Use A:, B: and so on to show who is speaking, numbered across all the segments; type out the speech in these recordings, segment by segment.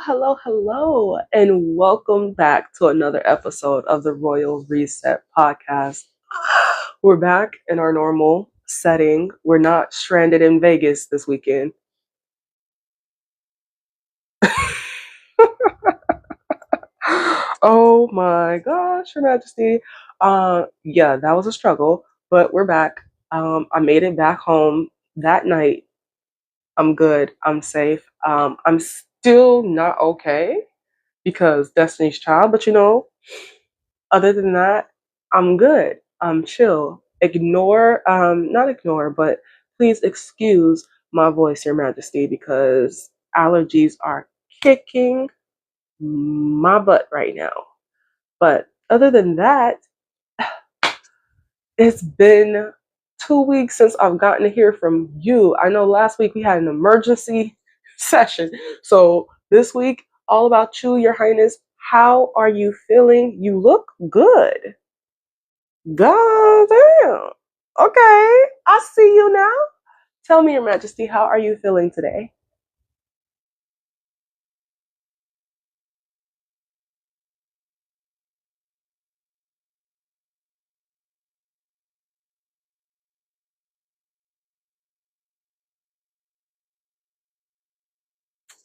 A: hello, and welcome back to another episode of the Royal Reset Podcast. We're back in our normal setting. We're not stranded in Vegas this weekend. Oh my gosh, Your Majesty. Yeah, that was a struggle, but we're back. I made it back home that night. I'm good. I'm safe. I'm still not okay because Destiny's Child, but other than that, I'm good. I'm chill. Not ignore, but please excuse my voice, Your Majesty, because allergies are kicking my butt right now. But other than that, it's been 2 weeks since I've gotten to hear from you. I know last week we had an emergency session. So this week, all about you, Your Highness. How are you feeling? You look good. God damn. Okay, I see you now. Tell me, Your Majesty, how are you feeling today?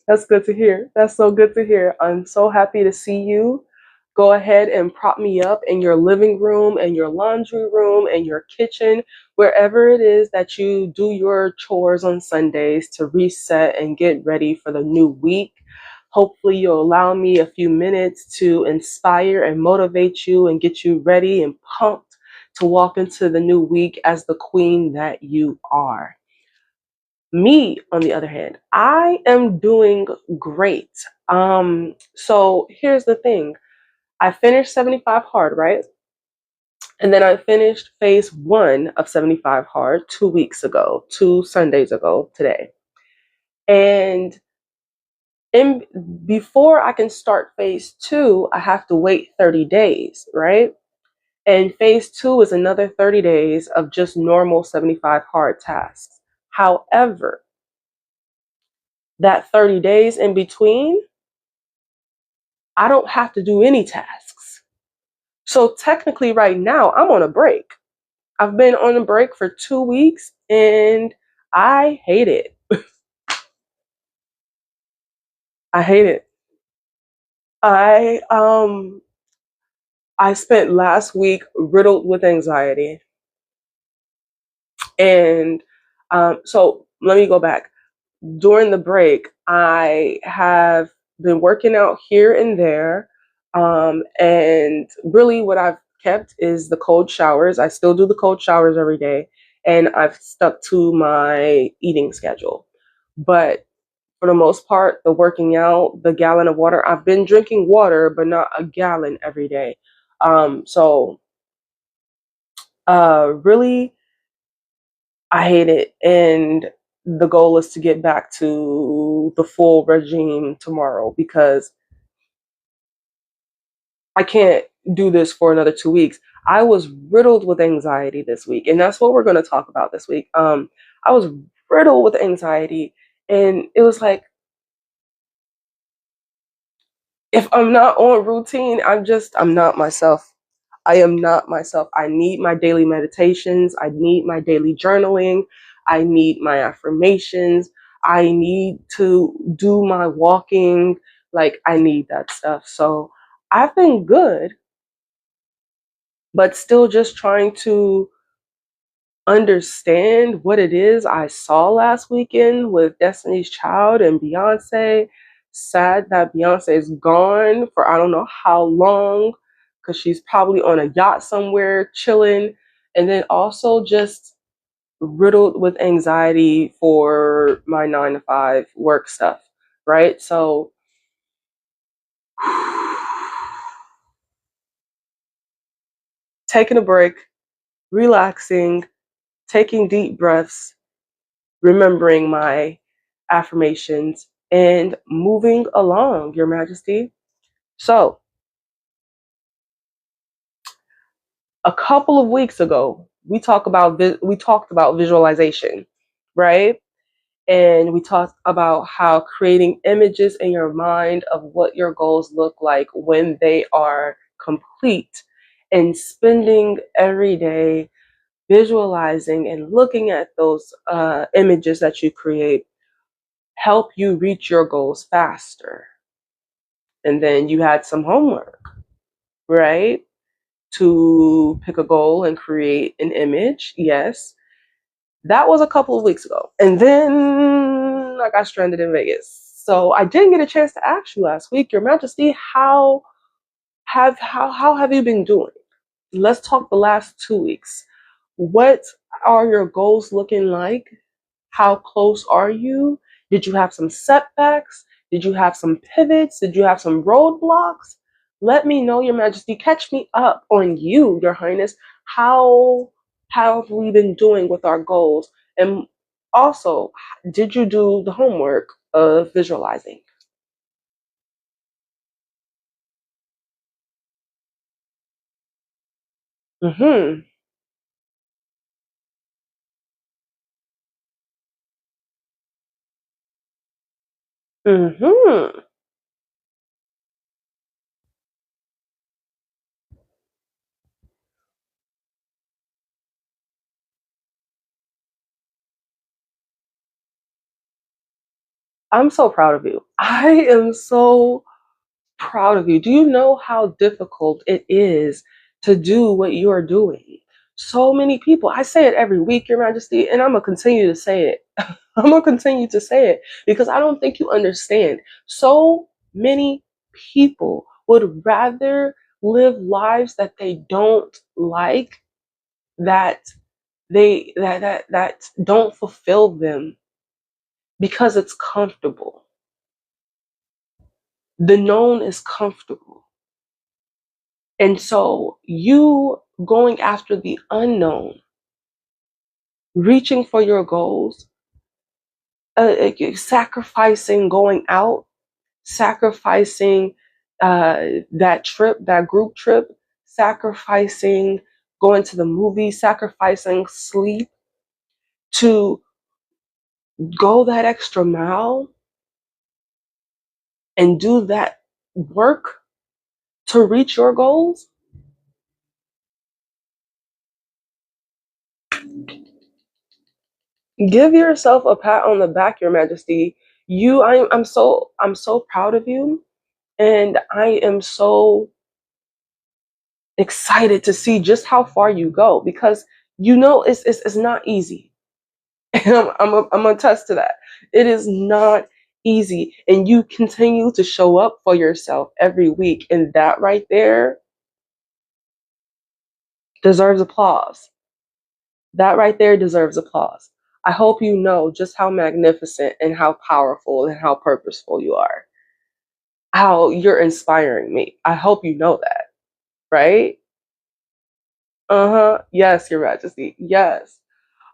A: That's good to hear. That's so good to hear. I'm so happy to see you. Go ahead and prop me up in your living room and your laundry room and your kitchen, wherever it is that you do your chores on Sundays to reset and get ready for the new week. Hopefully, you'll allow me a few minutes to inspire and motivate you and get you ready and pumped to walk into the new week as the queen that you are. Me, on the other hand, I am doing great. So here's the thing. I finished 75 hard, right? And then I finished phase one of 75 hard 2 weeks ago, 2 Sundays ago today. And in before I can start phase two, I have to wait 30 days, right? And phase two is another 30 days of just normal 75 hard tasks. However, that 30 days in between, I don't have to do any tasks. So technically, right now, I'm on a break. I've been on a break for 2 weeks and I hate it. I hate it. I um I spent last week riddled with anxiety. And so let me go back. During the break, I have been working out here and there. And really, what I've kept is the cold showers. I still do the cold showers every day, and I've stuck to my eating schedule. But for the most part, the working out, the gallon of water, I've been drinking water, but not a gallon every day. Really, I hate it. And the goal is to get back to the full regime tomorrow because I can't do this for another 2 weeks. I was riddled with anxiety this week, and that's what we're going to talk about this week. I was riddled with anxiety, and it was like, if I'm not on routine, I'm not myself. I am not myself. I need my daily meditations. I need my daily journaling. I need my affirmations. I need to do my walking. Like, I need that stuff. So I've been good, but still just trying to understand what it is I saw last weekend with Destiny's Child and Beyonce. Sad that Beyonce is gone for I don't know how long because she's probably on a yacht somewhere chilling. And then also just riddled with anxiety for my 9 to 5 work stuff, right? So taking a break, relaxing, taking deep breaths, remembering my affirmations, and moving along, Your Majesty. So, a couple of weeks ago, we talked about visualization, right? And we talked about how creating images in your mind of what your goals look like when they are complete, and spending every day visualizing and looking at those images that you create help you reach your goals faster. And then you had some homework, right? To pick a goal and create an image. Yes. That was a couple of weeks ago. And then I got stranded in Vegas. So I didn't get a chance to ask you last week, Your Majesty, how have you been doing? Let's talk the last 2 weeks. What are your goals looking like? How close are you? Did you have some setbacks? Did you have some pivots? Did you have some roadblocks? Let me know, Your Majesty. Catch me up on you, Your Highness. How have we been doing with our goals? And also, did you do the homework of visualizing? Mm-hmm. Mm-hmm. I'm so proud of you. I am so proud of you. Do you know how difficult it is to do what you're doing? So many people, I say it every week, Your Majesty, and I'm going to continue to say it. I'm going to continue to say it because I don't think you understand. So many people would rather live lives that they don't like, that that don't fulfill them because it's comfortable. The known is comfortable. And so you going after the unknown, reaching for your goals, sacrificing going out, sacrificing that trip, that group trip, sacrificing going to the movie, sacrificing sleep to go that extra mile and do that work to reach your goals. Give yourself a pat on the back, Your Majesty. I'm so proud of you, and I am so excited to see just how far you go, because it's not easy. And I'm gonna attest to that. It is not easy, and you continue to show up for yourself every week, and that right there deserves applause. That right there deserves applause. I hope you know just how magnificent and how powerful and how purposeful you are. How you're inspiring me. I hope you know that, right? Uh-huh. Yes, Your Majesty. Yes.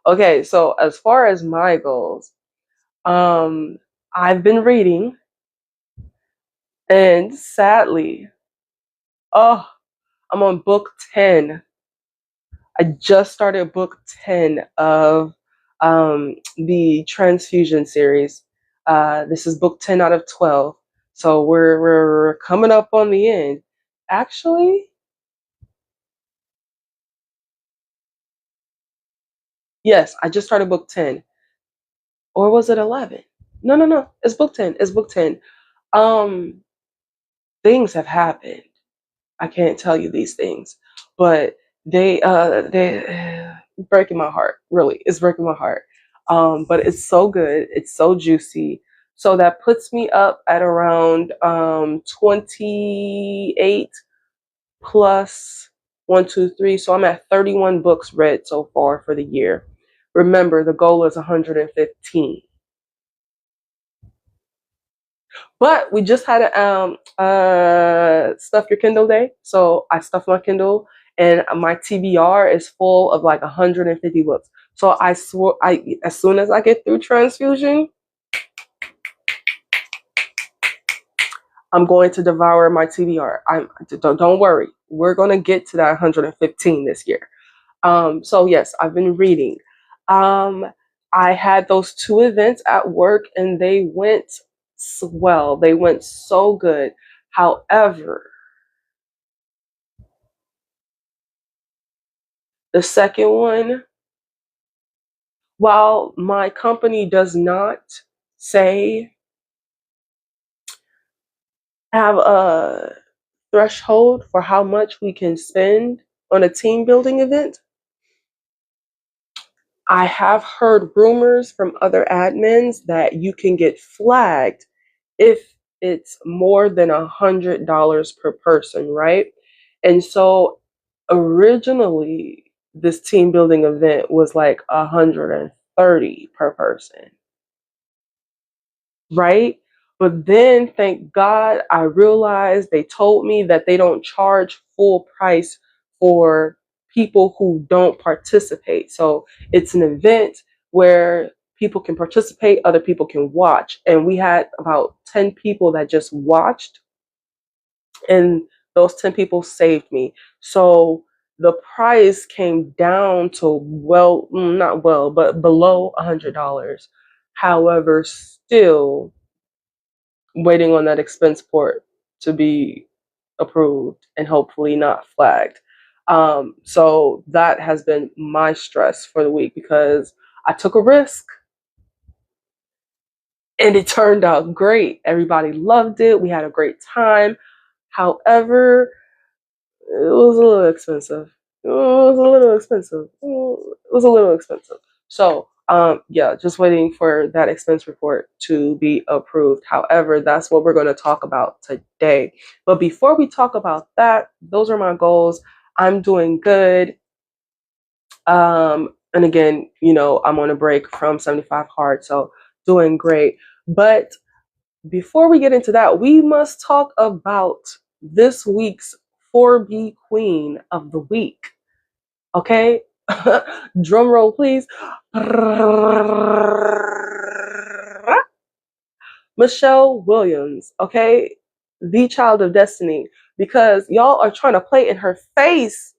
A: Okay, so as far as my goals, um, I've been reading, and sadly, oh, I'm on book 10. I just started book 10 of the Transfusion series. This is book 10 out of 12. So we're coming up on the end. Actually, yes, I just started book 10. Or was it 11? No, no, no. It's book 10. It's book 10. Um, Things have happened. I can't tell you these things, but they breaking my heart. Really, it's breaking my heart. But it's so good. It's so juicy. So that puts me up at around 28 plus one, two, three. So I'm at 31 books read so far for the year. Remember, the goal is 115. But we just had a stuff your Kindle day. So I stuffed my Kindle, and my TBR is full of like 150 books. So I swore, I as soon as I get through transfusion, I'm going to devour my TBR. Don't worry. We're going to get to that 115 this year. So yes, I've been reading. Um I had those 2 events at work and they went well. They went so good. However, the second one, while my company does not say have a threshold for how much we can spend on a team building event, I have heard rumors from other admins that you can get flagged if it's more than $100 per person, right? And so originally this team building event was like 130 per person, right? But then, thank God, I realized they told me that they don't charge full price for people who don't participate. So it's an event where people can participate, other people can watch. And we had about 10 people that just watched, and those 10 people saved me. So the price came down to, well, not well, but below $100. However, still waiting on that expense port to be approved and hopefully not flagged. So that has been my stress for the week because I took a risk and it turned out great. Everybody loved it. We had a great time. However, it was a little expensive. It was a little expensive. It was a little expensive. So, yeah, just waiting for that expense report to be approved. However, that's what we're going to talk about today. But before we talk about that, those are my goals. I'm doing good. And again, I'm on a break from 75 hard, so doing great. But before we get into that, we must talk about this week's 4B Queen of the Week. Okay? Drum roll, please. Michelle Williams, okay? The child of destiny. Because y'all are trying to play in her face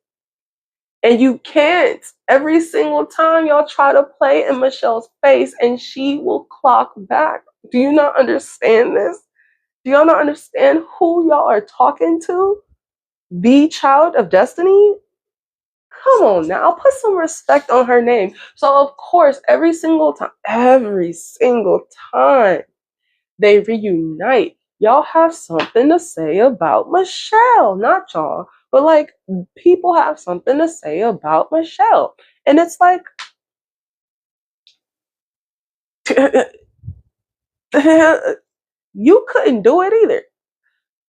A: and you can't. Every single time y'all try to play in Michelle's face and she will clock back. Do you not understand this? Do y'all not understand who y'all are talking to? The child of destiny? Come on now, put some respect on her name. So of course, every single time they reunite, y'all have something to say about Michelle. Not y'all, but like people have something to say about Michelle. And it's like, you couldn't do it either.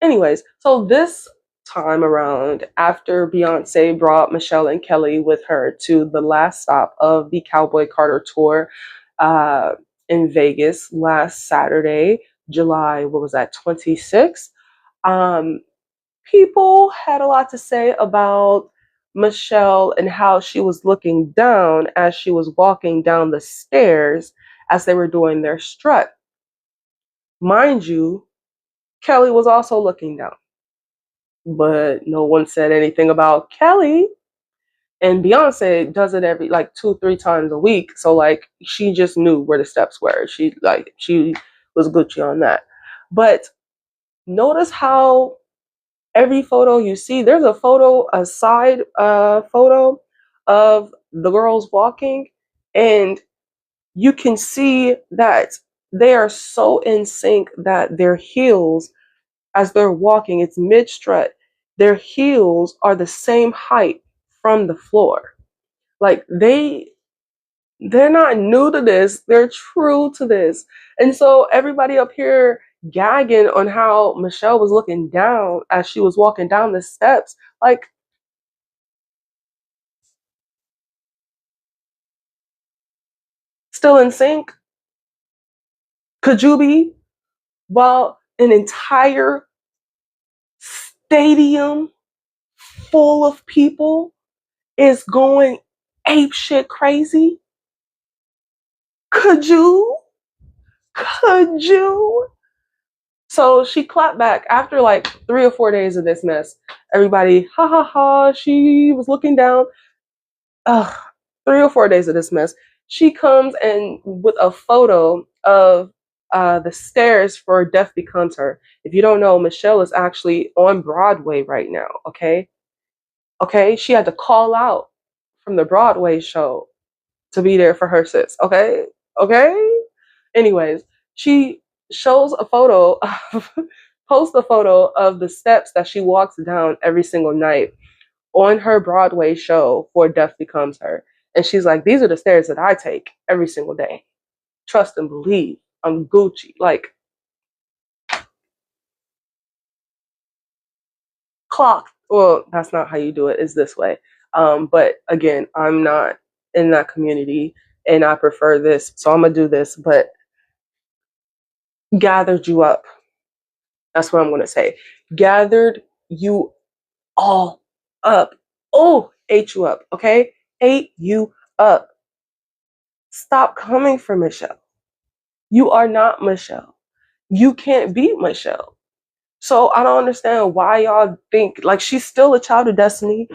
A: Anyways, so this time around, after Beyonce brought Michelle and Kelly with her to the last stop of the Cowboy Carter tour in Vegas last Saturday, July, what was that, 26th? People had a lot to say about Michelle and how she was looking down as she was walking down the stairs as they were doing their strut. Mind you, Kelly was also looking down, but no one said anything about Kelly. And Beyonce does it every like 2-3 times a week, so like she just knew where the steps were. She was Gucci on that. But notice how every photo you see, there's a side photo of the girls walking, and you can see that they are so in sync that their heels, as they're walking, it's mid strut, their heels are the same height from the floor. Like they're not new to this, they're true to this. And so everybody up here gagging on how Michelle was looking down as she was walking down the steps, like, still in sync? Could you be? While an entire stadium full of people is going ape shit crazy? Could you? Could you? So she clapped back after like 3 or 4 days of this mess. Everybody, ha ha ha, she was looking down. Ugh, 3 or 4 days of this mess. She comes and with a photo of the stairs for Death Becomes Her. If you don't know, Michelle is actually on Broadway right now. Okay, she had to call out from the Broadway show to be there for her sis. Okay. Anyways, she shows a photo of, posts a photo of the steps that she walks down every single night on her Broadway show for Death Becomes Her. And she's like, these are the stairs that I take every single day. Trust and believe. I'm Gucci. Like, clock. Well, that's not how you do it. It's this way. But again, I'm not in that community and I prefer this. So I'm going to do this, but gathered you up. That's what I'm going to say. Gathered you all up. Oh, ate you up. Okay. Ate you up. Stop coming for Michelle. You are not Michelle. You can't beat Michelle. So I don't understand why y'all think like she's still a child of destiny.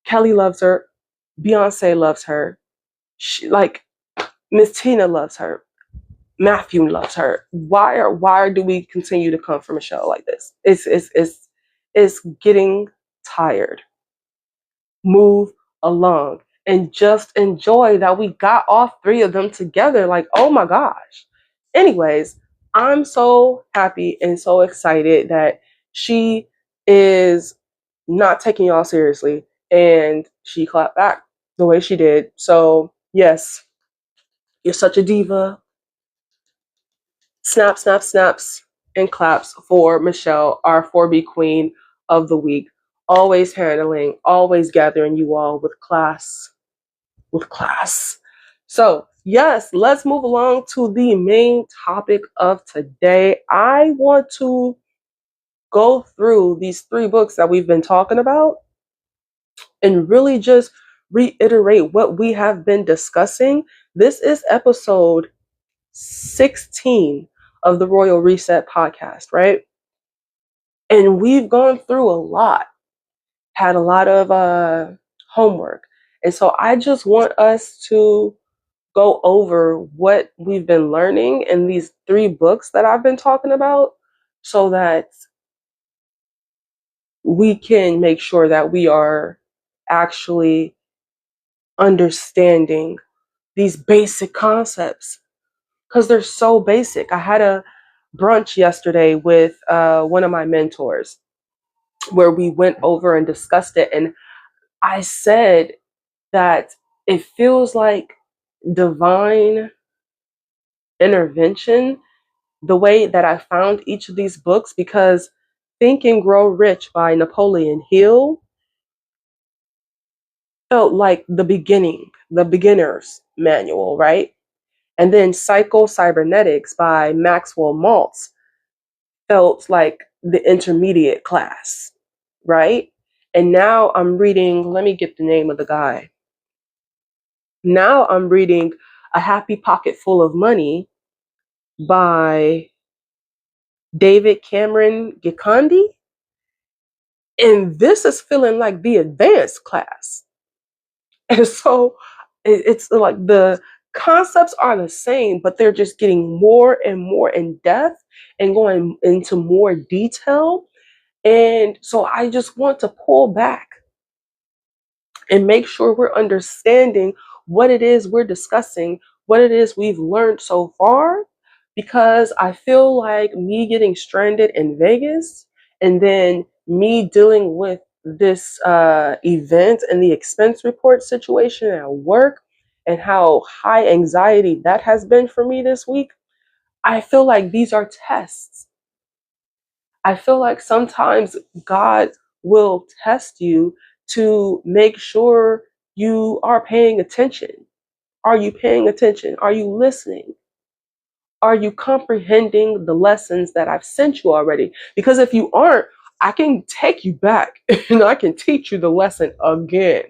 A: Kelly loves her. Beyonce loves her. She, like Miss Tina loves her. Matthew loves her. Why do we continue to come for Michelle like this? It's getting tired. Move along and just enjoy that we got all three of them together. Like, oh my gosh. Anyways, I'm so happy and so excited that she is not taking y'all seriously and she clapped back the way she did. So, yes, you're such a diva. Snap, snap, snaps, and claps for Michelle, our 4B queen of the week. Always handling, always gathering you all with class. With class. So, yes, let's move along to the main topic of today. I want to go through these 3 books that we've been talking about and really just reiterate what we have been discussing. This is episode 16 of the Royal Reset podcast, right? And we've gone through a lot, had a lot of homework. And so I just want us to go over what we've been learning in these 3 books that I've been talking about so that we can make sure that we are actually understanding these basic concepts because they're so basic. I had a brunch yesterday with one of my mentors where we went over and discussed it. And I said that it feels like divine intervention, the way that I found each of these books, because Think and Grow Rich by Napoleon Hill felt like the beginner's manual, right? And then Psycho-Cybernetics by Maxwell Maltz felt like the intermediate class, right? And now I'm reading, let me get the name of the guy. Now I'm reading A Happy Pocket Full of Money by David Cameron Gikandi. And this is feeling like the advanced class. And so it's like the concepts are the same, but they're just getting more and more in depth and going into more detail. And so I just want to pull back and make sure we're understanding what it is we're discussing, what it is we've learned so far, because I feel like me getting stranded in Vegas and then me dealing with this event and the expense report situation at work and how high anxiety that has been for me this week, I feel like these are tests. I feel like sometimes God will test you to make sure you are paying attention. Are you paying attention? Are you listening? Are you comprehending the lessons that I've sent you already? Because if you aren't, I can take you back and I can teach you the lesson again.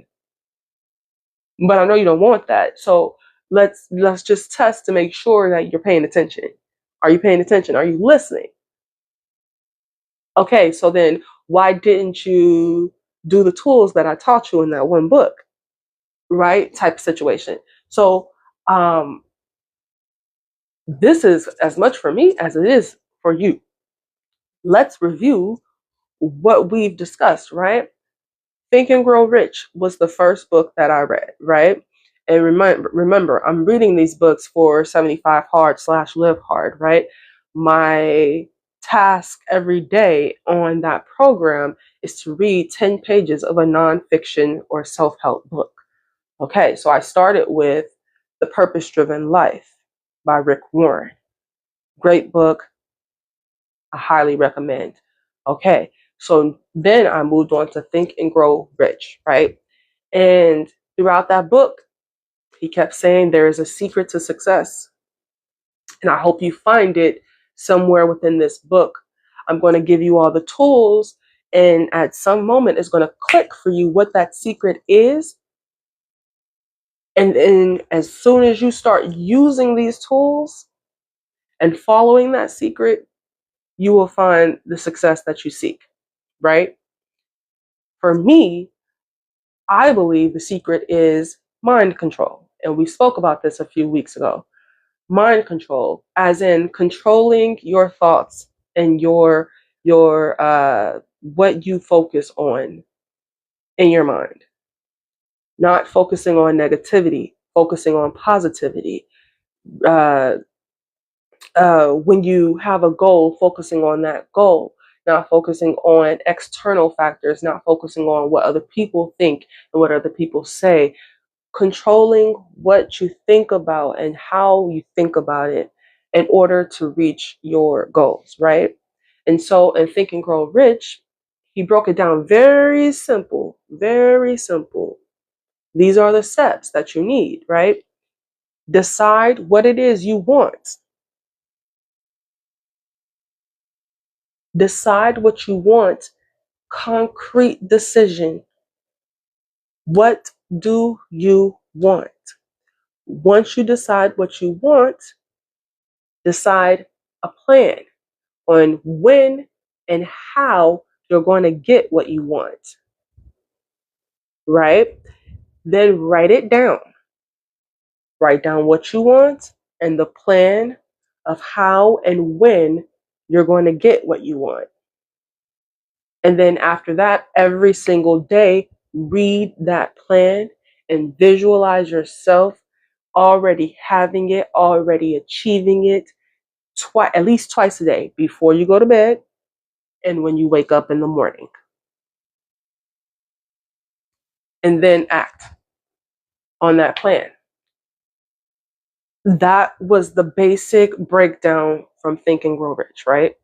A: But I know you don't want that. So let's just test to make sure that you're paying attention. Are you paying attention? Are you listening? Okay, so then why didn't you do the tools that I taught you in that one book? Right? Type of situation. So This is as much for me as it is for you. Let's review what we've discussed, right? Think and Grow Rich was the first book that I read, right? And remember, I'm reading these books for 75 hard / live hard, right? My task every day on that program is to read 10 pages of a nonfiction or self-help book. Okay, so I started with The Purpose Driven Life by Rick Warren. Great book. I highly recommend. Okay, so then I moved on to Think and Grow Rich, right? And throughout that book, he kept saying there is a secret to success. And I hope you find it somewhere within this book. I'm going to give you all the tools, and at some moment, it's going to click for you what that secret is. And then as soon as you start using these tools and following that secret, you will find the success that you seek, right? For me, I believe the secret is mind control. And we spoke about this a few weeks ago. Mind control, as in controlling your thoughts and your what you focus on in your mind. Not focusing on negativity, focusing on positivity. Uh, when you have a goal, focusing on that goal, not focusing on external factors, not focusing on what other people think and what other people say. Controlling what you think about and how you think about it in order to reach your goals, right? And so in Think and Grow Rich, he broke it down very simple, very simple. These are the steps that you need, right? Decide what it is you want. Decide what you want. Concrete decision. What do you want? Once you decide what you want, decide a plan on when and how you're going to get what you want, right? Then write it down. Write down what you want and the plan of how and when you're going to get what you want. And then after that, every single day, read that plan and visualize yourself already having it, already achieving it, at least twice a day, before you go to bed and when you wake up in the morning. And then act on that plan. That was the basic breakdown from Think and Grow Rich, right?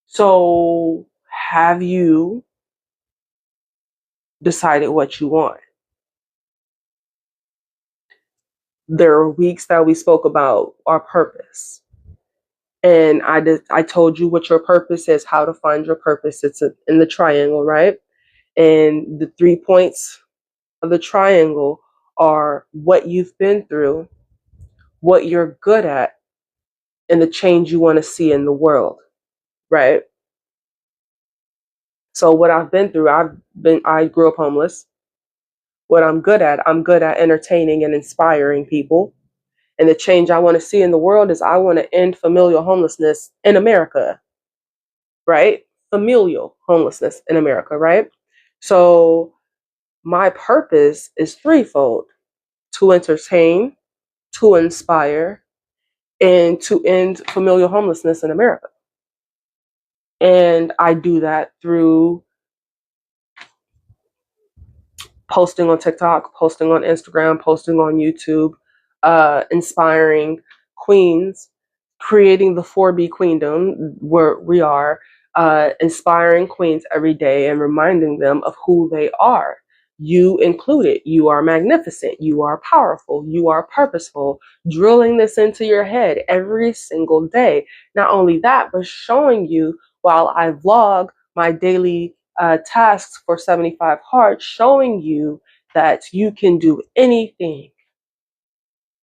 A: So have you decided what you want? There are weeks that we spoke about our purpose. And I told you what your purpose is, how to find your purpose. It's in the triangle, right? And the 3 points of the triangle are what you've been through, what you're good at, and the change you want to see in the world, right? So what I've been through, I grew up homeless. What I'm good at entertaining and inspiring people. And the change I want to see in the world is I want to end familial homelessness in America, right? Familial homelessness in America, right? So my purpose is threefold: to entertain, to inspire, and to end familial homelessness in America. And I do that through posting on TikTok, posting on Instagram, posting on YouTube, inspiring queens, creating the 4B Queendom, where we are inspiring queens every day and reminding them of who they are. You included. You are magnificent. You are powerful. You are purposeful. Drilling this into your head every single day. Not only that, but showing you while I vlog my daily tasks for 75 Hard, showing you that you can do anything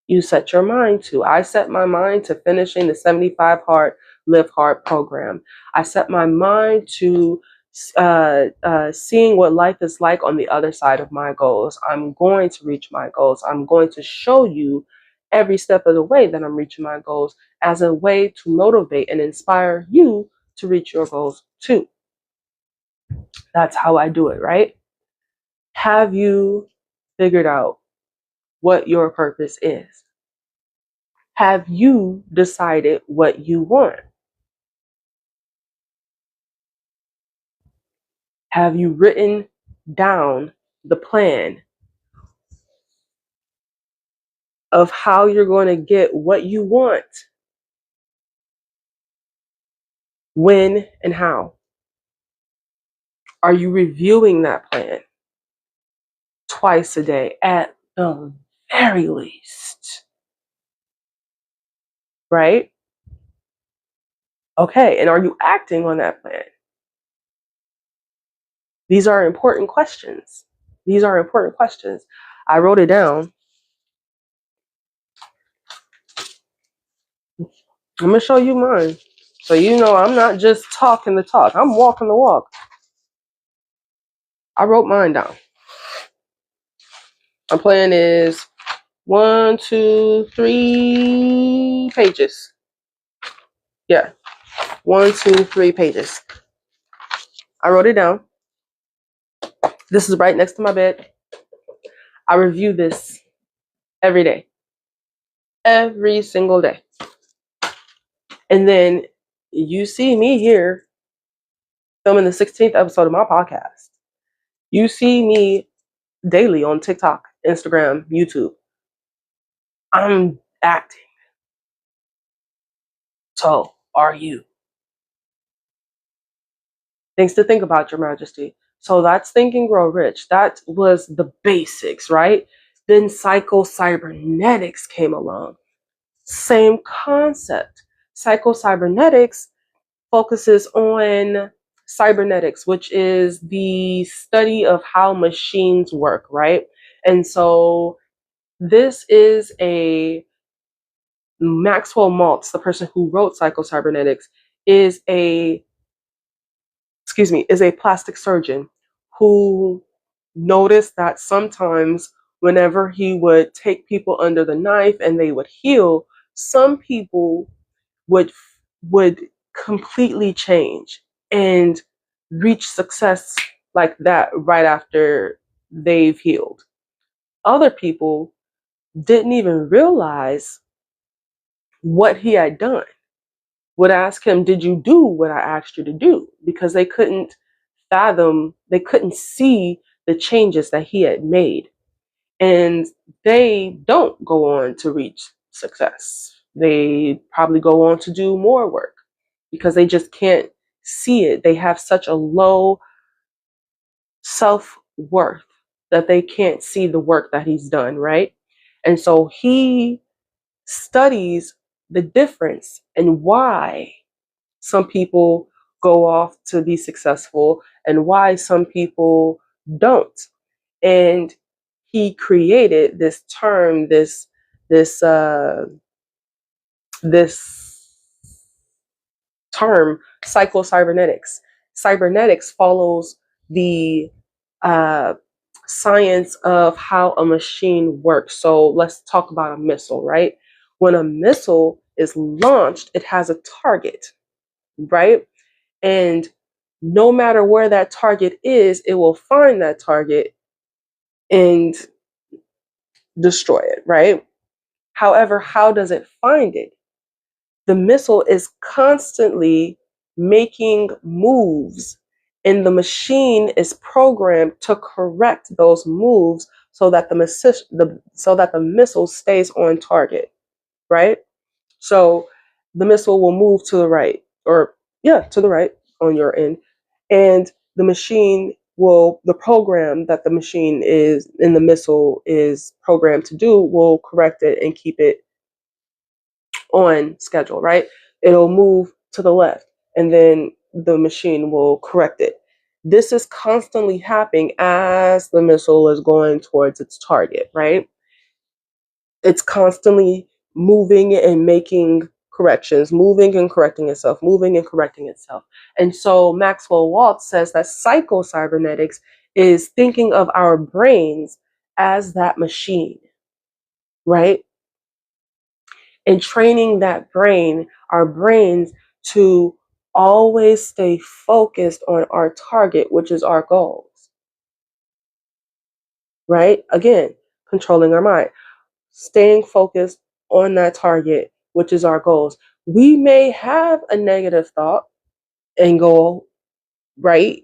A: you set your mind to. I set my mind to finishing the 75 Hard Live Hard program. I set my mind to seeing what life is like on the other side of my goals. I'm going to reach my goals. I'm going to show you every step of the way that I'm reaching my goals as a way to motivate and inspire you to reach your goals too. That's how I do it, right? Have you figured out what your purpose is? Have you decided what you want? Have you written down the plan of how you're going to get what you want, when, and how? Are you reviewing that plan twice a day at the very least? Right? Okay, and are you acting on that plan? These are important questions. These are important questions. I wrote it down. I'm going to show you mine. So you know I'm not just talking the talk. I'm walking the walk. I wrote mine down. My plan is 1, 2, 3 pages. Yeah. 1, 2, 3 pages. I wrote it down. This is right next to my bed. I review this every day. Every single day. And then you see me here filming the 16th episode of my podcast. You see me daily on TikTok, Instagram, YouTube. I'm acting. So are you. Things to think about, Your Majesty. So that's Think and Grow Rich. That was the basics, right? Then Psycho-Cybernetics came along. Same concept. Psycho-Cybernetics focuses on cybernetics, which is the study of how machines work, right? And so this is a Maxwell Maltz, the person who wrote Psycho-Cybernetics, is a plastic surgeon who noticed that sometimes whenever he would take people under the knife and they would heal, some people would completely change and reach success like that right after they've healed. Other people didn't even realize what he had done. Would ask him, "Did you do what I asked you to do?" Because they couldn't fathom, they couldn't see the changes that he had made. And they don't go on to reach success. They probably go on to do more work because they just can't see it. They have such a low self-worth that they can't see the work that he's done, right? And so he studies the difference and why some people go off to be successful and why some people don't. And he created this term, this term, Psycho-Cybernetics. Cybernetics follows the uh, science of how a machine works. So let's talk about a missile, right? When a missile is launched, it has a target, right? And no matter where that target is, it will find that target and destroy it, right? However, how does it find it? The missile is constantly making moves, and the machine is programmed to correct those moves so that the missile stays on target, right? So the missile will move to the right, or to the right on your end, and the program that the machine is in the missile is programmed to do will correct it and keep it on schedule, right? It'll move to the left and then the machine will correct it. This is constantly happening as the missile is going towards its target, right? It's constantly moving and making corrections, moving and correcting itself, moving and correcting itself. And so Maxwell Waltz says that psycho-cybernetics is thinking of our brains as that machine, right? And training that brain, our brains, to always stay focused on our target, which is our goals, right? Again, controlling our mind, staying focused on that target, which is our goals. We may have a negative thought and goal, right?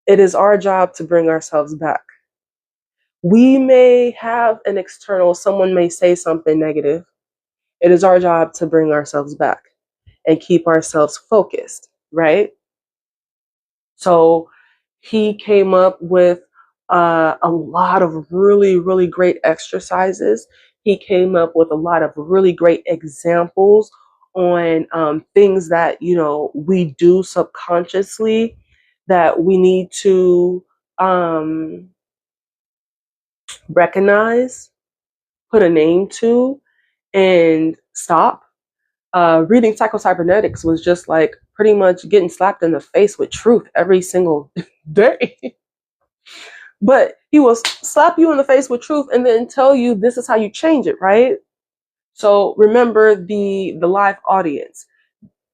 A: It is our job to bring ourselves back. We may have an external, someone may say something negative. It is our job to bring ourselves back and keep ourselves focused, right? So he came up with a lot of really, really great exercises. He came up with a lot of really great examples on things that, you know, we do subconsciously that we need to recognize, put a name to, and stop. Reading Psycho-Cybernetics was just like pretty much getting slapped in the face with truth every single day. But he will slap you in the face with truth and then tell you this is how you change it, right? So remember the live audience,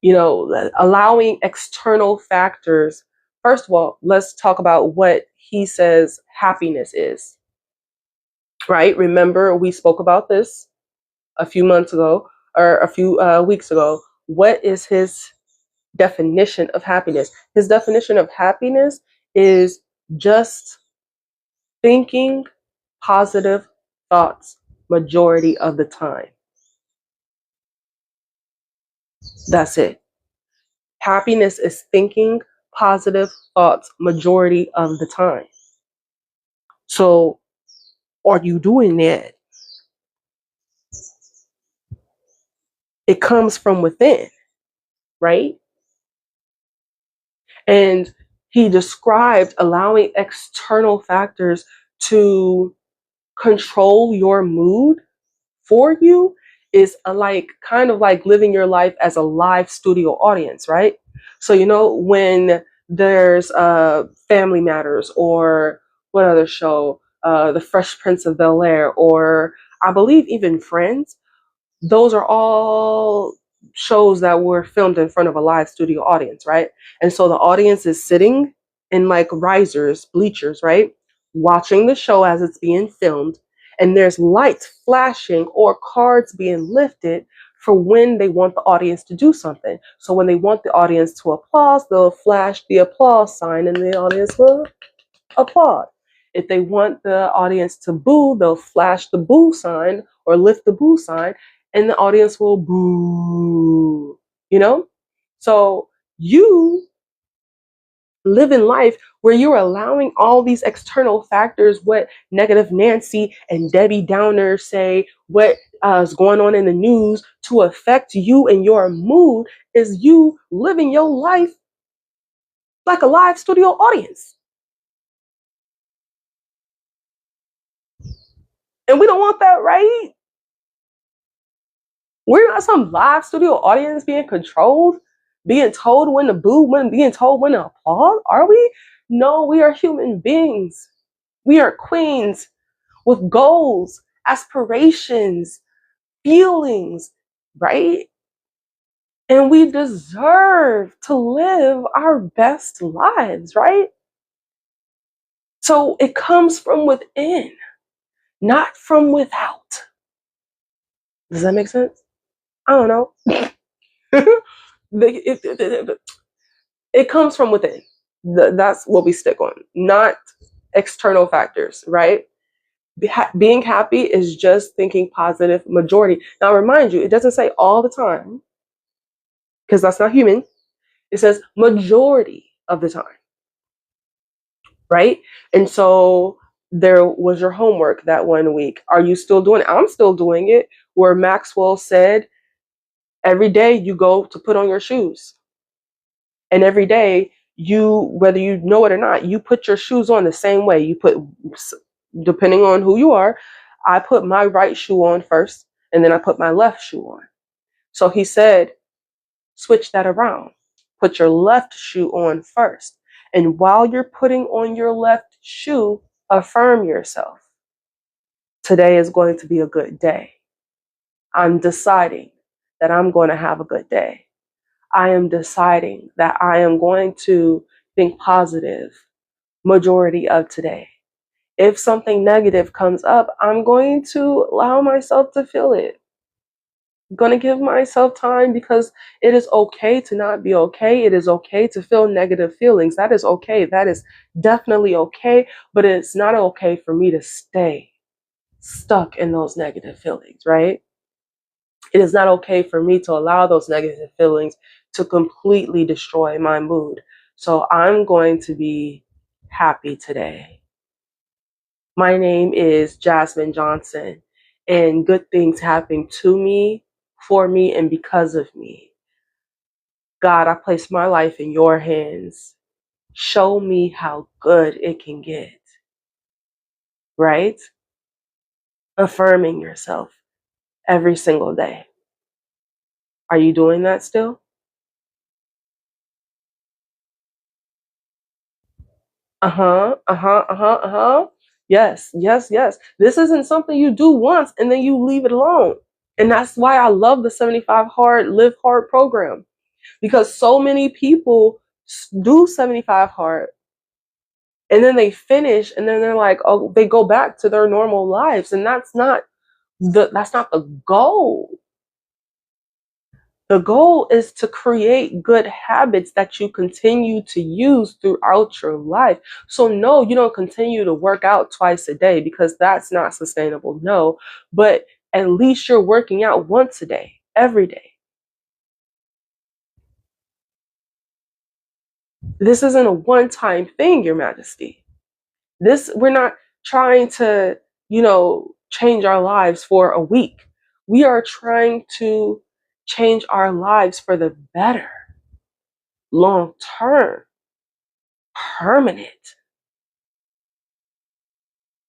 A: you know, allowing external factors. First of all, let's talk about what he says happiness is, right? Remember, we spoke about this a few months ago or a few weeks ago. What is his definition of happiness? His definition of happiness is just thinking positive thoughts majority of the time. That's it. Happiness is thinking positive thoughts majority of the time. So, are you doing that? It comes from within, right? And he described allowing external factors to control your mood for you is kind of like living your life as a live studio audience, right? So, you know, when there's Family Matters, or what other show, The Fresh Prince of Bel-Air, or I believe even Friends, those are all shows that were filmed in front of a live studio audience, right? And so the audience is sitting in like risers, bleachers, right? Watching the show as it's being filmed, and there's lights flashing or cards being lifted for when they want the audience to do something. So when they want the audience to applaud, they'll flash the applause sign and the audience will applaud. If they want the audience to boo, they'll flash the boo sign or lift the boo sign, and the audience will boo, you know? So you live in life where you're allowing all these external factors, what negative Nancy and Debbie Downer say, what is going on in the news, to affect you and your mood, is you living your life like a live studio audience. And we don't want that, right? We're not some live studio audience being controlled, being told when to boo, being told when to applaud, are we? No, we are human beings. We are queens with goals, aspirations, feelings, right? And we deserve to live our best lives, right? So it comes from within, not from without. Does that make sense? I don't know. It comes from within. That's what we stick on, not external factors, right? Being happy is just thinking positive majority. Now, remind you, it doesn't say all the time, because that's not human. It says majority of the time, right? And so there was your homework that one week. Are you still doing it? I'm still doing it, where Maxwell said, every day you go to put on your shoes. And every day you, whether you know it or not, you put your shoes on the same way. You put, depending on who you are, I put my right shoe on first, and then I put my left shoe on. So he said, switch that around. Put your left shoe on first. And while you're putting on your left shoe, affirm yourself. Today is going to be a good day. I'm deciding that I'm going to have a good day. I am deciding that I am going to think positive majority of today. If something negative comes up, I'm going to allow myself to feel it. I'm going to give myself time because it is okay to not be okay. It is okay to feel negative feelings. That is okay. That is definitely okay. But it's not okay for me to stay stuck in those negative feelings, right? It is not okay for me to allow those negative feelings to completely destroy my mood. So I'm going to be happy today. My name is Jasmine Johnson, and good things happen to me, for me, and because of me. God, I place my life in your hands. Show me how good it can get, right? Affirming yourself every single day. Are you doing that still? Uh-huh, uh-huh, uh-huh, uh-huh. Yes, yes, yes. This isn't something you do once and then you leave it alone. And that's why I love the 75 Hard, Live Hard program. Because so many people do 75 Hard and then they finish and then they're like, oh, they go back to their normal lives. And that's not the goal. The goal is to create good habits that you continue to use throughout your life. So no, you don't continue to work out twice a day because that's not sustainable. No, but at least you're working out once a day, every day. This isn't a one-time thing, Your Majesty. We're not trying to, change our lives for a week. We are trying to change our lives for the better, long term, permanent.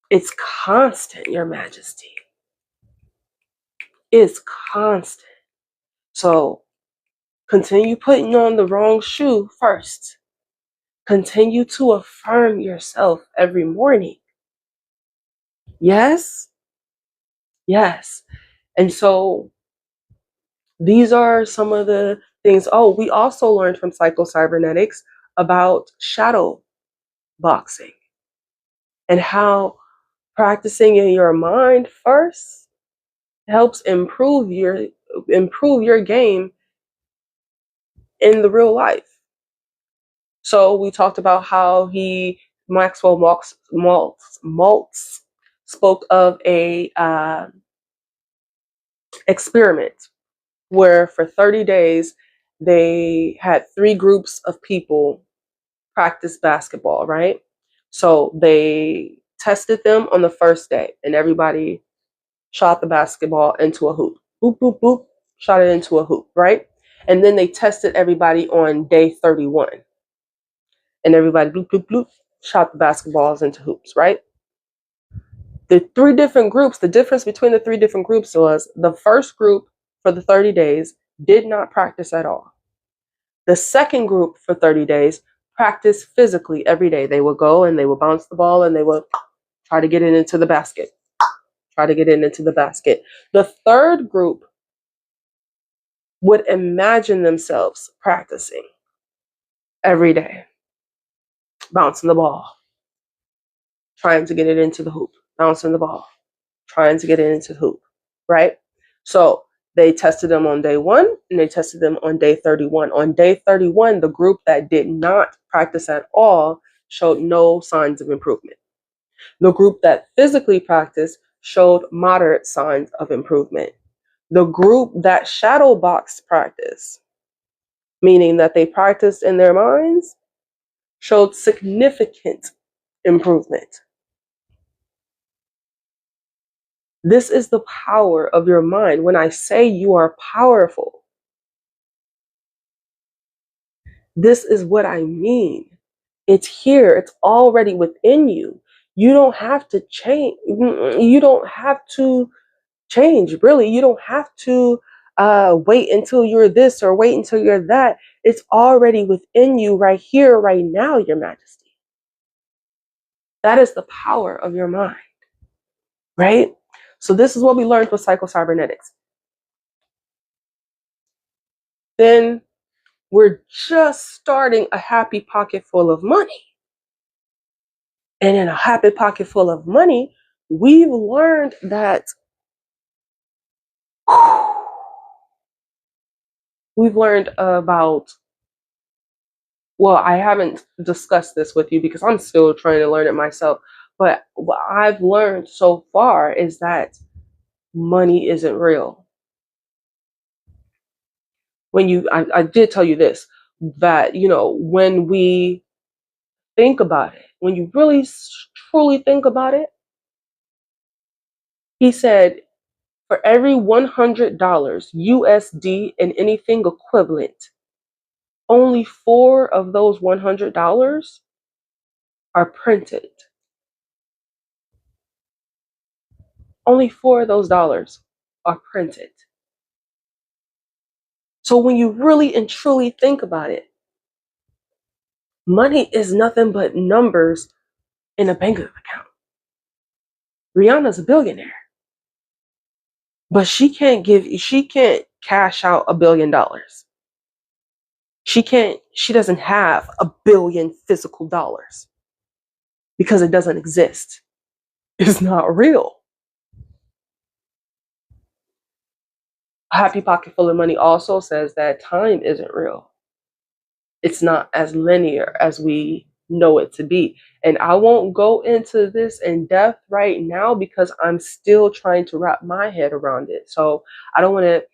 A: It's constant, Your Majesty. It's constant. So continue putting on the wrong shoe first. Continue to affirm yourself every morning. Yes? Yes. And so these are some of the things. Oh, we also learned from Psycho-Cybernetics about shadow boxing and how practicing in your mind first helps improve your game in the real life. So we talked about how Maxwell Maltz spoke of a experiment where for 30 days they had three groups of people practice basketball, right? So they tested them on the first day and everybody shot the basketball into a hoop. Boop, boop, boop, shot it into a hoop, right? And then they tested everybody on day 31. And everybody bloop, bloop, bloop, shot the basketballs into hoops, right? The three different groups, the difference between the three different groups was the first group for the 30 days did not practice at all. The second group for 30 days practiced physically every day. They would go and they would bounce the ball and they would try to get it into the basket. Try to get it into the basket. The third group would imagine themselves practicing every day, bouncing the ball, trying to get it into the hoop, bouncing the ball, trying to get it into the hoop, right? So they tested them on day 1 and they tested them on day 31. On day 31, the group that did not practice at all showed no signs of improvement. The group that physically practiced showed moderate signs of improvement. The group that shadow box practiced, meaning that they practiced in their minds, showed significant improvement. This is the power of your mind. When I say you are powerful, this is what I mean. It's here. It's already within you. You don't have to change. You don't have to change, really. You don't have to wait until you're this or wait until you're that. It's already within you right here, right now, Your Majesty. That is the power of your mind, right? So this is what we learned with Psycho-Cybernetics. Then we're just starting a happy pocket full of money. And in a happy pocket full of money, we've learned that we've learned about, well, I haven't discussed this with you because I'm still trying to learn it myself. But what I've learned so far is that money isn't real. I did tell you this, that, when we think about it, when you really truly think about it, he said, for every $100 USD and anything equivalent, only 4 of those $100 are printed. Only 4 of those dollars are printed. So when you really and truly think about it, money is nothing but numbers in a bank account. Rihanna's a billionaire, but she can't cash out $1 billion. She doesn't have 1 billion physical dollars because it doesn't exist. It's not real. A happy pocket full of money also says that time isn't real. It's not as linear as we know it to be. And I won't go into this in depth right now because I'm still trying to wrap my head around it. So I don't want to,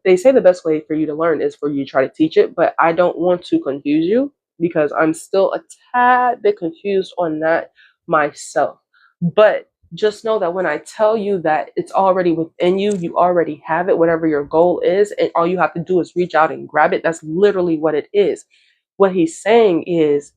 A: they say the best way for you to learn is for you to try to teach it, but I don't want to confuse you because I'm still a tad bit confused on that myself. But just know that when I tell you that it's already within you, you already have it, whatever your goal is, and all you have to do is reach out and grab it. That's literally what it is. What he's saying is,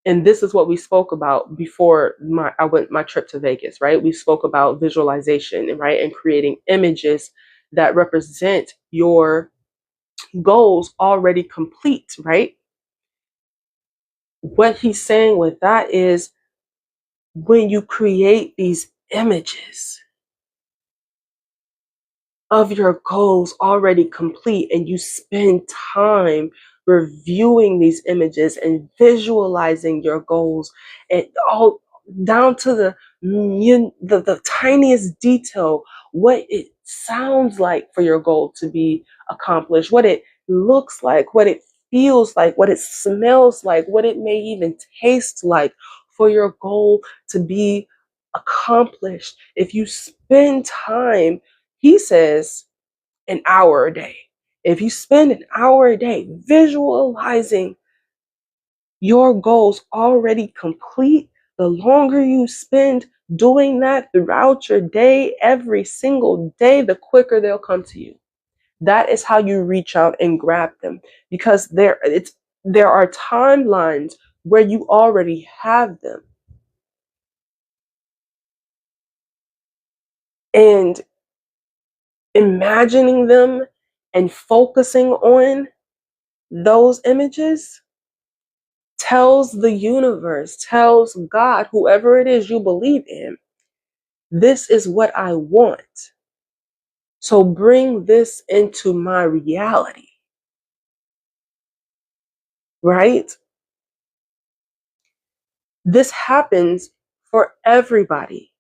A: and this is what we spoke about before my trip to Vegas, right? We spoke about visualization, right? And creating images that represent your goals already complete, right? What he's saying with that is when you create these images of your goals already complete and you spend time reviewing these images and visualizing your goals and all down to the tiniest detail, what it sounds like for your goal to be accomplished, what it looks like, what it feels like, what it smells like, what it may even taste like for your goal to be accomplished. If you spend time, he says, an hour a day. If you spend an hour a day visualizing your goals already complete, the longer you spend doing that throughout your day, every single day, the quicker they'll come to you. That is how you reach out and grab them, because there are timelines where you already have them. And imagining them and focusing on those images tells the universe, tells God, whoever it is you believe in, this is what I want. So bring this into my reality, right? This happens for everybody.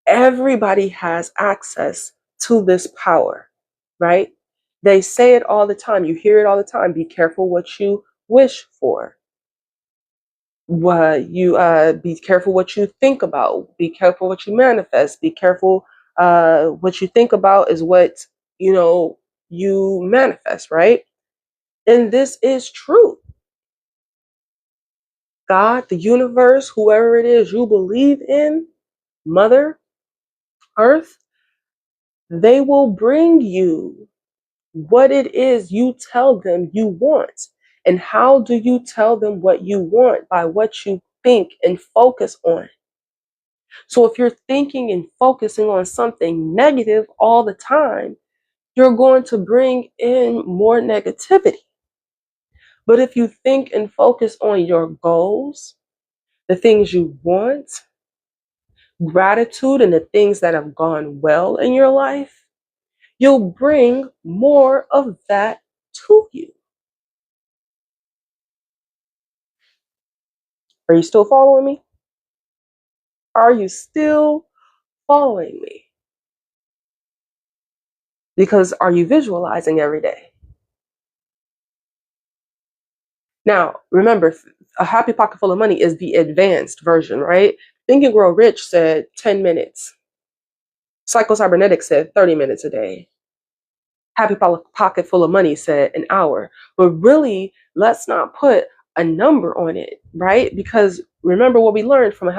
A: Everybody has access to this power, right? They say it all the time. You hear it all the time. Be careful what you wish for. Be careful what you think about. Be careful what you manifest. Be careful what you think about is what you manifest, right? And this is true. God, the universe, whoever it is you believe in, Mother Earth, they will bring you what it is you tell them you want. And how do you tell them what you want? By what you think and focus on. So if you're thinking and focusing on something negative all the time, you're going to bring in more negativity. But if you think and focus on your goals, the things you want, gratitude, and the things that have gone well in your life, you'll bring more of that to you. Are you still following me? Are you still following me? Because are you visualizing every day? Now, remember, a happy pocket full of money is the advanced version, right? Think and Grow Rich said 10 minutes. Psycho-Cybernetics said 30 minutes a day. Happy Pocket Full of Money said an hour. But really, let's not put a number on it, right? Because remember what we learned from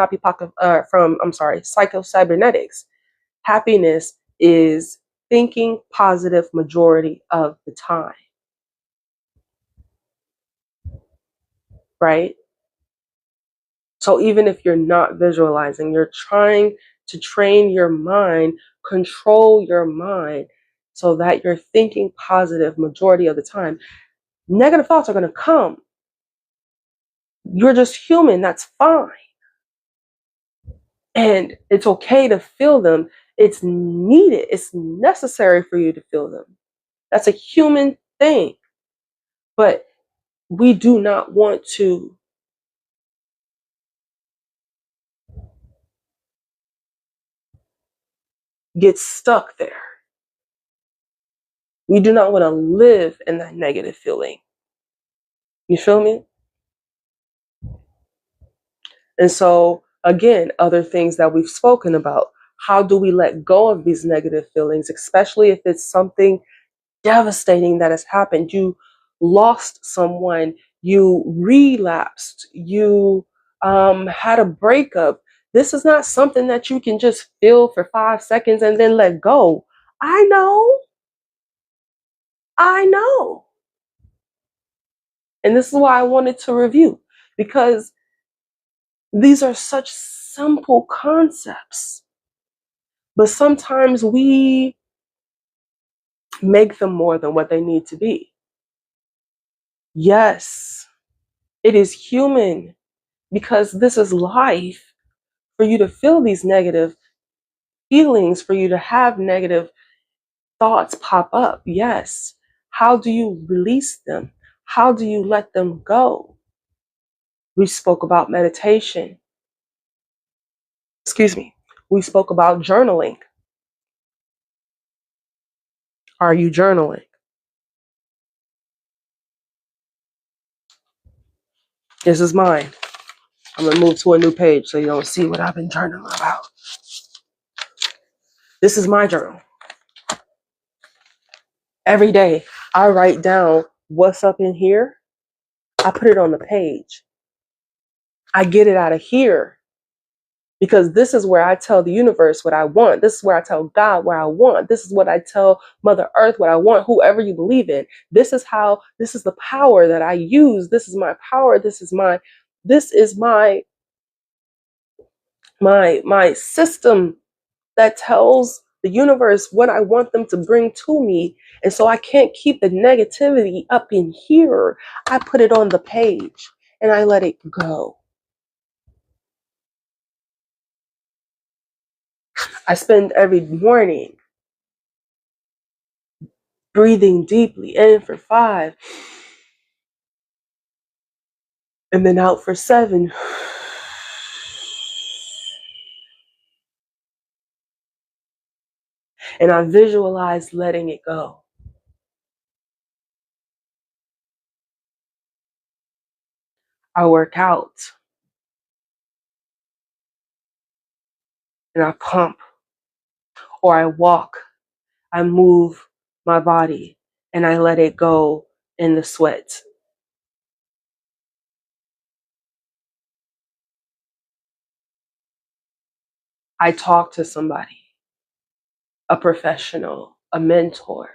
A: Psycho-Cybernetics. Happiness is thinking positive majority of the time, right? So even if you're not visualizing, you're trying to train your mind, control your mind so that you're thinking positive majority of the time. Negative thoughts are going to come. You're just human. That's fine. And it's okay to feel them. It's needed. It's necessary for you to feel them. That's a human thing. But we do not want to get stuck there. We do not want to live in that negative feeling. You feel me? And so, again, other things that we've spoken about. How do we let go of these negative feelings, especially if it's something devastating that has happened? You lost someone, you relapsed, you had a breakup. This is not something that you can just feel for 5 seconds and then let go. I know. And this is why I wanted to review, because these are such simple concepts, but sometimes we make them more than what they need to be. Yes, it is human, because this is life, for you to feel these negative feelings, for you to have negative thoughts pop up. Yes. How do you release them? How do you let them go? We spoke about meditation. Excuse me. We spoke about journaling. Are you journaling? This is mine. I'm going to move to a new page so you don't see what I've been journaling about. This is my journal. Every day I write down what's up in here. I put it on the page. I get it out of here, because this is where I tell the universe what I want. This is where I tell God what I want. This is what I tell Mother Earth what I want, whoever you believe in. This is the power that I use. This is my power. This is my system that tells the universe what I want them to bring to me. And so I can't keep the negativity up in here. I put it on the page and I let it go. I spend every morning breathing deeply in for 5 and then out for 7. And I visualize letting it go. I work out and I pump, or I walk. I move my body and I let it go in the sweat. I talk to somebody, a professional, a mentor,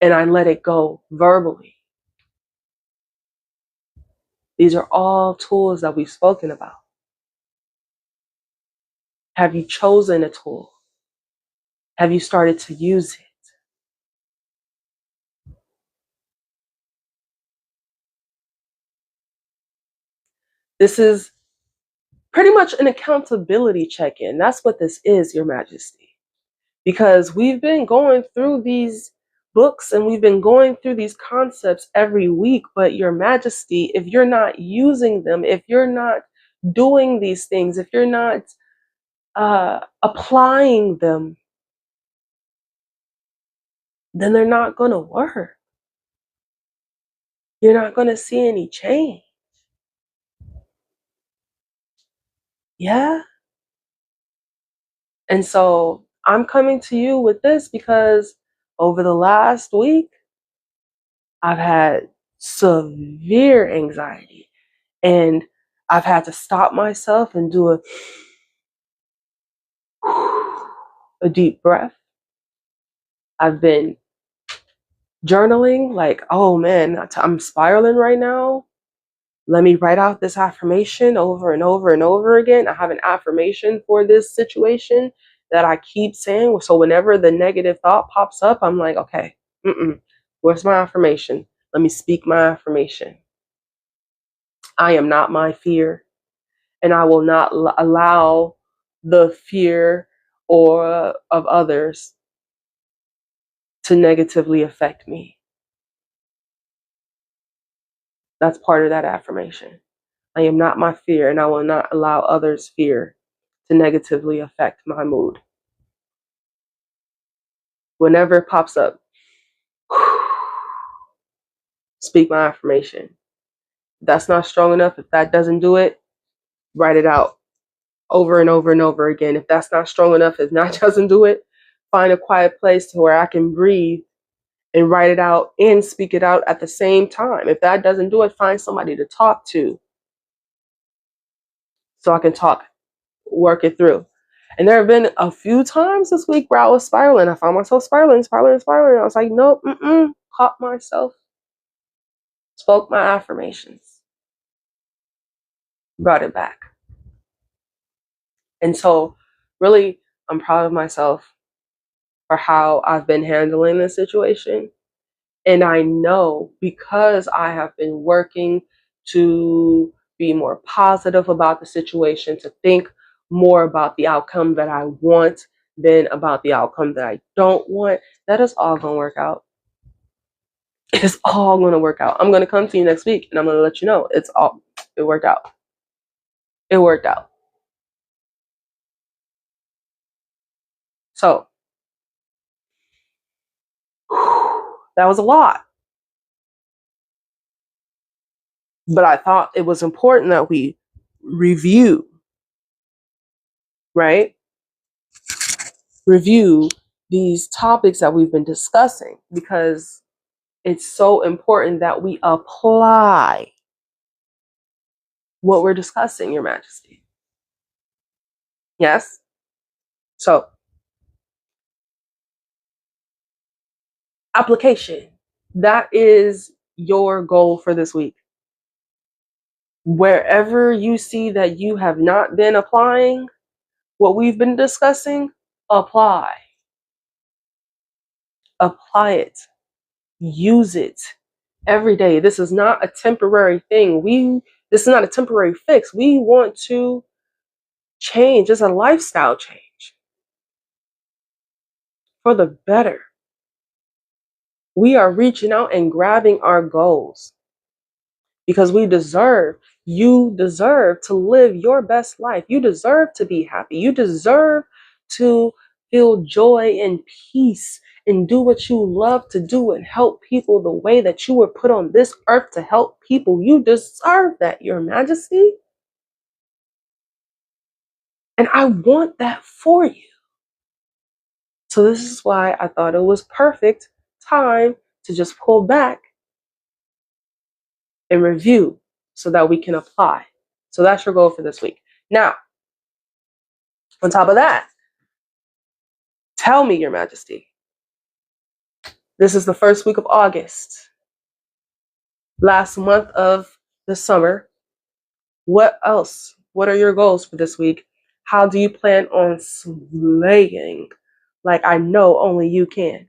A: and I let it go verbally. These are all tools that we've spoken about. Have you chosen a tool? Have you started to use it? This is pretty much an accountability check-in. That's what this is, Your Majesty. Because we've been going through these books and we've been going through these concepts every week, but Your Majesty, if you're not using them, if you're not doing these things, if you're not applying them, then they're not going to work. You're not going to see any change. Yeah. And so I'm coming to you with this because over the last week, I've had severe anxiety and I've had to stop myself and do a deep breath. I've been journaling like, oh man, I'm spiraling right now. Let me write out this affirmation over and over and over again. I have an affirmation for this situation that I keep saying. So whenever the negative thought pops up, I'm like, okay, where's my affirmation? Let me speak my affirmation. I am not my fear, and I will not allow the fear or of others to negatively affect me. That's part of that affirmation. I am not my fear, and I will not allow others' fear to negatively affect my mood. Whenever it pops up, speak my affirmation. If that's not strong enough, if that doesn't do it, write it out over and over and over again. If that's not strong enough, if that doesn't do it, find a quiet place to where I can breathe and write it out and speak it out at the same time. If that doesn't do it, find somebody to talk to so I can talk, work it through. And there have been a few times this week where I was spiraling. I found myself spiraling. I was like, nope, caught myself, spoke my affirmations, brought it back. And so really, I'm proud of myself for how I've been handling this situation. And I know because I have been working to be more positive about the situation, to think more about the outcome that I want than about the outcome that I don't want, that is all going to work out. It's all going to work out. I'm going to come to you next week and I'm going to let you know it worked out. It worked out. So that was a lot. But I thought it was important that we review, right? Review these topics that we've been discussing because it's so important that we apply what we're discussing, Your Majesty. Yes? So, application. That is your goal for this week. Wherever you see that you have not been applying what we've been discussing, apply. Apply it. Use it every day. This is not a temporary thing. This is not a temporary fix. We want to change. It's a lifestyle change for the better. We are reaching out and grabbing our goals because you deserve to live your best life. You deserve to be happy. You deserve to feel joy and peace and do what you love to do and help people the way that you were put on this earth to help people. You deserve that, Your Majesty. And I want that for you. So this is why I thought it was perfect time to just pull back and review so that we can apply. So that's your goal for this week. Now, on top of that, tell me, Your Majesty, this is the first week of August, last month of the summer. What else? What are your goals for this week? How do you plan on slaying like I know only you can?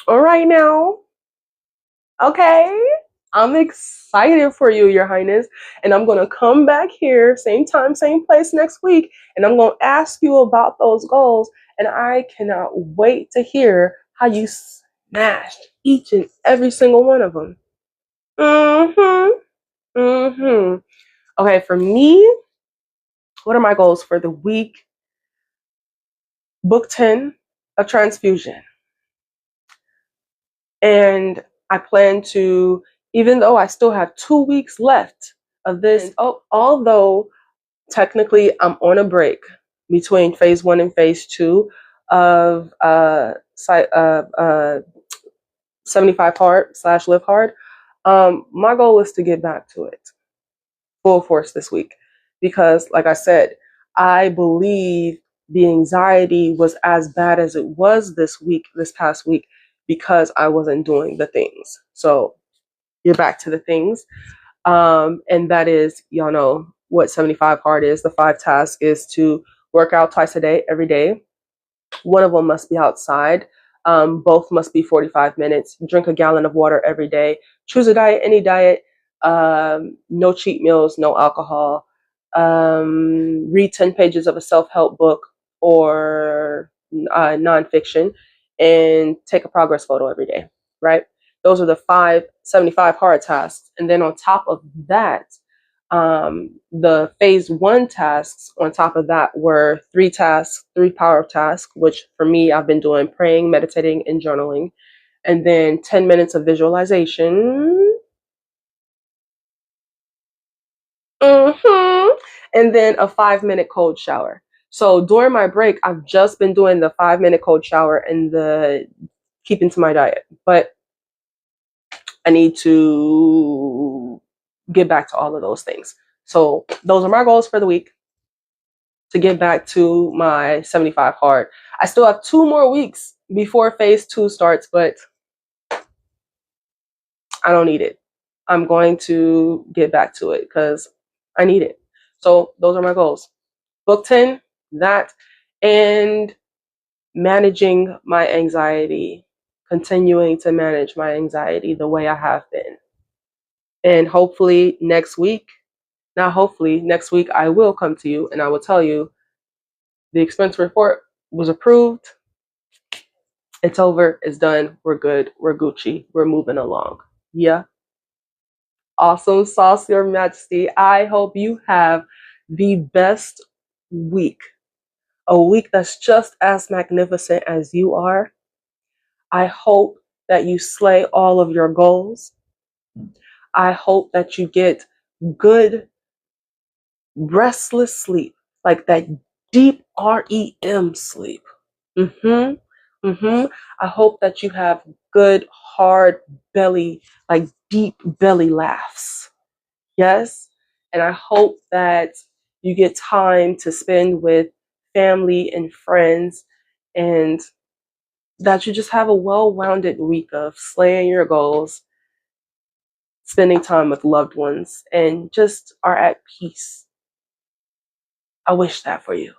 A: All right now. Okay. I'm excited for you, Your Highness. And I'm going to come back here, same time, same place next week. And I'm going to ask you about those goals. And I cannot wait to hear how you smashed each and every single one of them. Okay, for me, what are my goals for the week? Book 10, A Transfusion. And I plan to, even though I still have 2 weeks left of this, although technically I'm on a break between phase 1 and phase 2 of 75 hard / live hard. My goal is to get back to it full force this week because, like I said, I believe the anxiety was as bad as it was this past week, because I wasn't doing the things. So you're back to the things. And that is, y'all know what 75 hard is. The 5 tasks is to work out twice a day, every day. One of them must be outside. Both must be 45 minutes. Drink a gallon of water every day. Choose a diet, any diet. No cheat meals, no alcohol. Read 10 pages of a self-help book or nonfiction, and take a progress photo every day, right? Those are the 75 hard tasks. And then on top of that, the phase 1 tasks on top of that were 3 tasks, 3 power tasks, which for me, I've been doing praying, meditating, and journaling. And then 10 minutes of visualization. And then a 5-minute cold shower. So during my break, I've just been doing the 5-minute cold shower and the keeping to my diet. But I need to get back to all of those things. So those are my goals for the week, to get back to my 75 hard. I still have 2 more weeks before phase 2 starts, but I don't need it. I'm going to get back to it because I need it. So those are my goals. Book 10, that, and managing my anxiety, continuing to manage my anxiety the way I have been. And hopefully next week, next week I will come to you and I will tell you the expense report was approved. It's over. It's done. We're good. We're Gucci. We're moving along. Yeah. Awesome sauce, Your Majesty. I hope you have the best week. A week that's just as magnificent as you are. I hope that you slay all of your goals. I hope that you get good, restless sleep, like that deep REM sleep. I hope that you have good, hard belly, like deep belly laughs. Yes. And I hope that you get time to spend with family and friends, and that you just have a well-rounded week of slaying your goals, spending time with loved ones, and just are at peace. I wish that for you.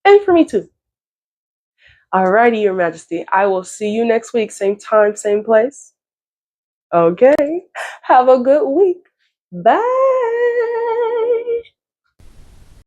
A: And for me too. Alrighty, Your Majesty. I will see you next week. Same time, same place. Okay. Have a good week. Bye.